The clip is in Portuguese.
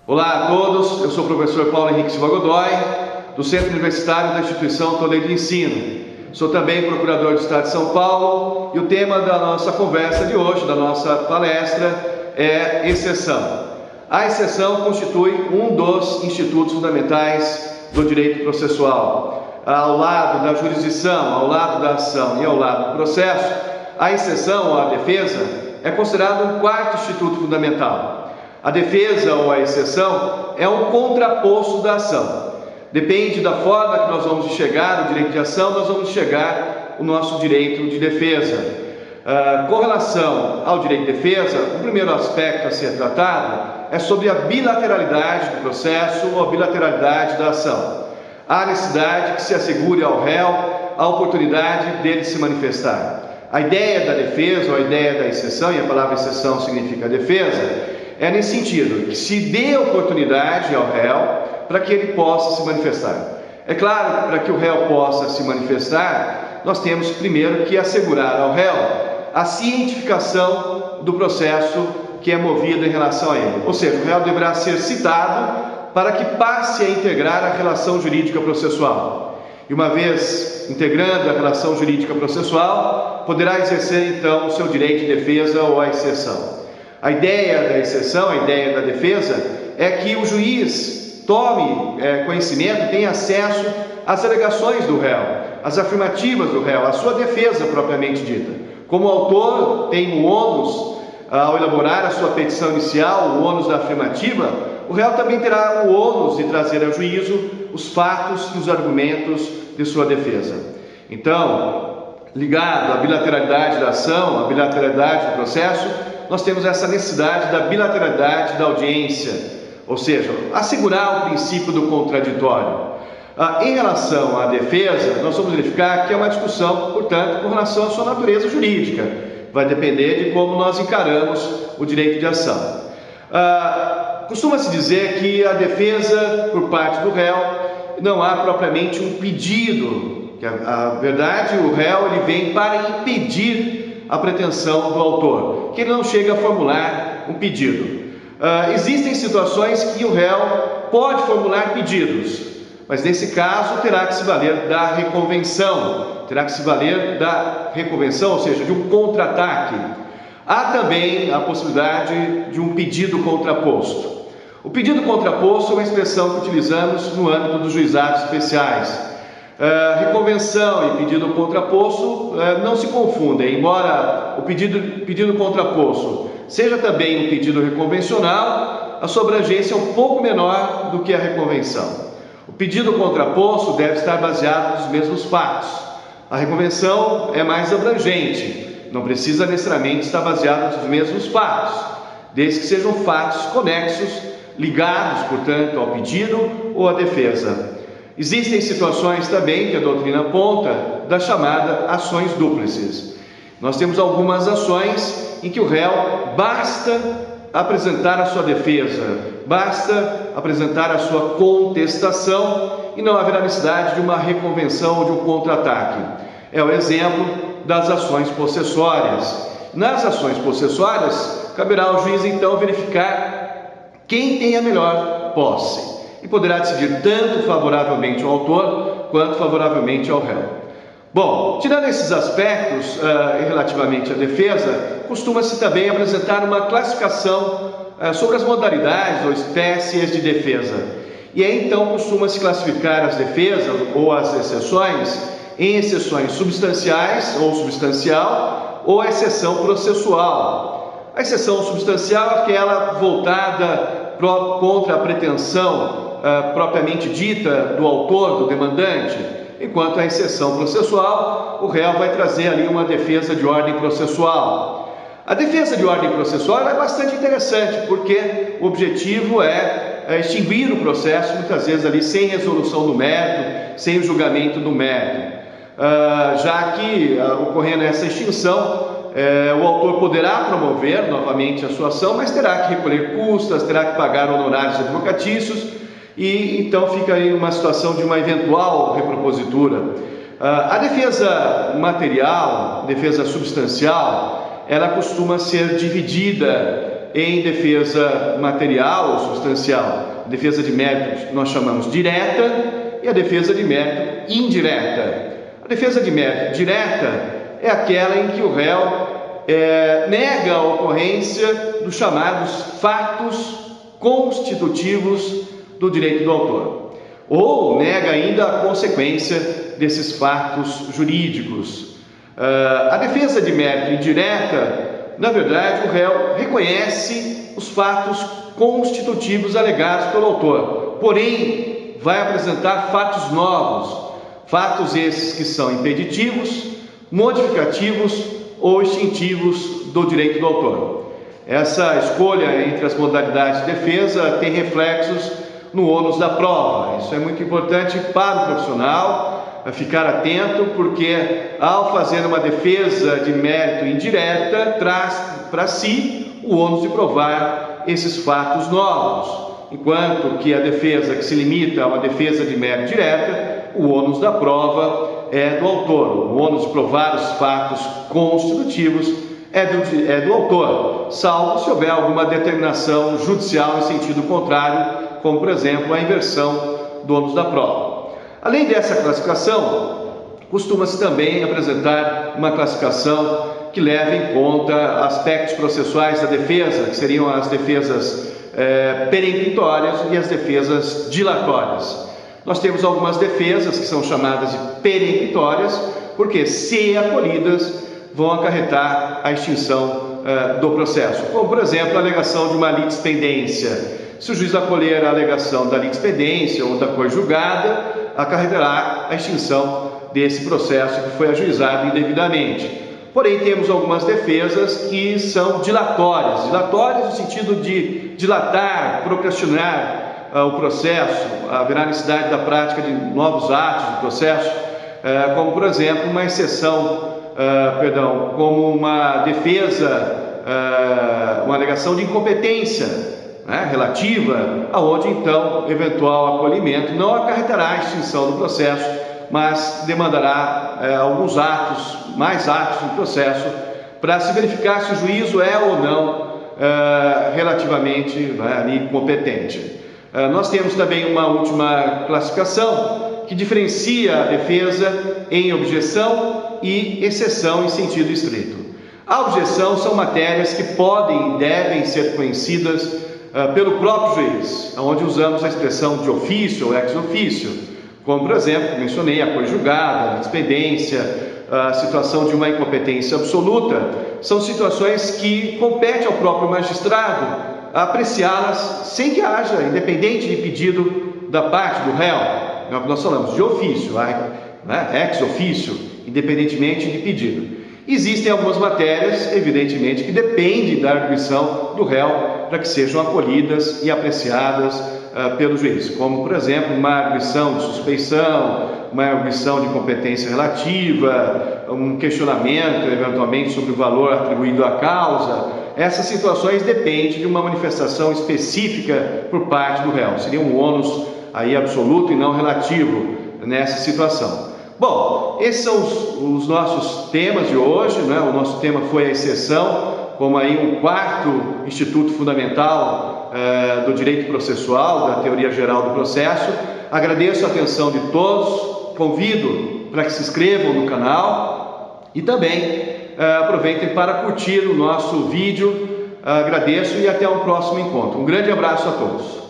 Olá a todos, eu sou o professor Paulo Henrique Silva Godoy, do Centro Universitário da Instituição Toledo de Ensino. Sou também procurador do Estado de São Paulo e o tema da nossa conversa de hoje, da nossa palestra, é exceção. A exceção constitui um dos institutos fundamentais do direito processual. Ao lado da jurisdição, ao lado da ação e ao lado do processo, a exceção ou a defesa é considerado um quarto instituto fundamental. A defesa ou a exceção é um contraposto da ação. Depende da forma que nós vamos enxergar o direito de ação, nós vamos enxergar o nosso direito de defesa. Com relação ao direito de defesa, o primeiro aspecto a ser tratado é sobre a bilateralidade do processo ou a bilateralidade da ação. Há necessidade que se assegure ao réu a oportunidade dele se manifestar. A ideia da defesa ou a ideia da exceção, e a palavra exceção significa defesa, é nesse sentido, que se dê oportunidade ao réu para que ele possa se manifestar. É claro que para que o réu possa se manifestar, nós temos primeiro que assegurar ao réu a cientificação do processo que é movido em relação a ele. Ou seja, o réu deverá ser citado para que passe a integrar a relação jurídica processual. E uma vez integrando a relação jurídica processual, poderá exercer então o seu direito de defesa ou a exceção. A ideia da exceção, a ideia da defesa, é que o juiz tome conhecimento, tenha acesso às alegações do réu, às afirmativas do réu, à sua defesa propriamente dita. Como o autor tem o ônus ao elaborar a sua petição inicial, o ônus da afirmativa, o réu também terá o ônus de trazer ao juízo os fatos e os argumentos de sua defesa. Então, ligado à bilateralidade da ação, à bilateralidade do processo, nós temos essa necessidade da bilateralidade da audiência, ou seja, assegurar o princípio do contraditório. Em relação à defesa, nós vamos verificar que é uma discussão, portanto, com relação à sua natureza jurídica. Vai depender de como nós encaramos o direito de ação. Costuma-se dizer que a defesa por parte do réu não há propriamente um pedido. Que a verdade, o réu ele vem para impedir a pretensão do autor, que ele não chega a formular um pedido. Existem situações que o réu pode formular pedidos, mas nesse caso terá que se valer da reconvenção, ou seja, de um contra-ataque. Há também a possibilidade de um pedido contraposto. O pedido contraposto é uma expressão que utilizamos no âmbito dos juizados especiais. Reconvenção e pedido contraposto não se confundem, embora o pedido contraposto seja também um pedido reconvencional, a sua abrangência é um pouco menor do que a reconvenção. O pedido contraposto deve estar baseado nos mesmos fatos. A reconvenção é mais abrangente, não precisa necessariamente estar baseado nos mesmos fatos, desde que sejam fatos conexos, ligados, portanto, ao pedido ou à defesa. Existem situações também que a doutrina aponta da chamada ações dúplices. Nós temos algumas ações em que o réu basta apresentar a sua defesa, basta apresentar a sua contestação e não haverá necessidade de uma reconvenção ou de um contra-ataque. É o exemplo das ações possessórias. Nas ações possessórias, caberá ao juiz então verificar quem tem a melhor posse e poderá decidir tanto favoravelmente ao autor quanto favoravelmente ao réu. Bom, tirando esses aspectos relativamente à defesa, costuma-se também apresentar uma classificação sobre as modalidades ou espécies de defesa. E aí então costuma-se classificar as defesas ou as exceções em exceções substanciais ou substancial ou a exceção processual. A exceção substancial é aquela voltada contra a pretensão propriamente dita do autor, do demandante, enquanto a exceção processual, o réu vai trazer ali uma defesa de ordem processual. A defesa de ordem processual é bastante interessante, porque o objetivo é extinguir o processo, muitas vezes ali sem resolução do mérito, sem o julgamento do mérito. Já que ocorrendo essa extinção, o autor poderá promover novamente a sua ação, mas terá que recolher custas, terá que pagar honorários advocatícios, e então fica aí uma situação de uma eventual repropositura. A defesa material, defesa substancial, ela costuma ser dividida em defesa material ou substancial. A defesa de mérito nós chamamos direta e a defesa de mérito indireta. A defesa de mérito direta é aquela em que o réu nega a ocorrência dos chamados fatos constitutivos do direito do autor, ou nega ainda a consequência desses fatos jurídicos. A defesa de mérito indireta, na verdade, o réu reconhece os fatos constitutivos alegados pelo autor, porém vai apresentar fatos novos, fatos esses que são impeditivos, modificativos ou extintivos do direito do autor. Essa escolha entre as modalidades de defesa tem reflexos no ônus da prova. Isso é muito importante para o profissional ficar atento, porque ao fazer uma defesa de mérito indireta, traz para si o ônus de provar esses fatos novos, enquanto que a defesa que se limita a uma defesa de mérito direta, o ônus da prova é do autor. O ônus de provar os fatos constitutivos é do autor, salvo se houver alguma determinação judicial em sentido contrário, como por exemplo a inversão do ônus da prova. Além dessa classificação, costuma-se também apresentar uma classificação que leva em conta aspectos processuais da defesa, que seriam as defesas peremptórias e as defesas dilatórias. Nós temos algumas defesas que são chamadas de peremptórias, porque, se acolhidas, vão acarretar a extinção do processo, como por exemplo a alegação de uma litispendência. Se o juiz acolher a alegação da litispendência ou da coisa julgada, acarretará a extinção desse processo que foi ajuizado indevidamente. Porém, temos algumas defesas que são dilatórias no sentido de dilatar, procrastinar o processo, haverá necessidade da prática de novos atos do processo, como por exemplo uma exceção, como uma defesa, uma alegação de incompetência relativa, aonde então eventual acolhimento não acarretará a extinção do processo, mas demandará mais atos no processo, para se verificar se o juízo é ou não relativamente ali competente. Nós temos também uma última classificação que diferencia a defesa em objeção e exceção em sentido estrito. A objeção são matérias que podem e devem ser conhecidas pelo próprio juiz, onde usamos a expressão de ofício ou ex officio, como por exemplo, mencionei a coisa julgada, a litispendência, a situação de uma incompetência absoluta. São situações que compete ao próprio magistrado apreciá-las sem que haja, independente de pedido da parte do réu. É o que nós falamos de ofício, ex officio, independentemente de pedido. Existem algumas matérias, evidentemente, que dependem da arguição do réu para que sejam acolhidas e apreciadas pelo juiz, como, por exemplo, uma arguição de suspeição, uma arguição de competência relativa, um questionamento, eventualmente, sobre o valor atribuído à causa. Essas situações dependem de uma manifestação específica por parte do réu. Seria um ônus aí absoluto e não relativo nessa situação. Bom, esses são os nossos temas de hoje, né? O nosso tema foi a exceção, como aí um quarto instituto fundamental do direito processual, da teoria geral do processo. Agradeço a atenção de todos, convido para que se inscrevam no canal e também aproveitem para curtir o nosso vídeo. Agradeço e até o próximo encontro. Um grande abraço a todos.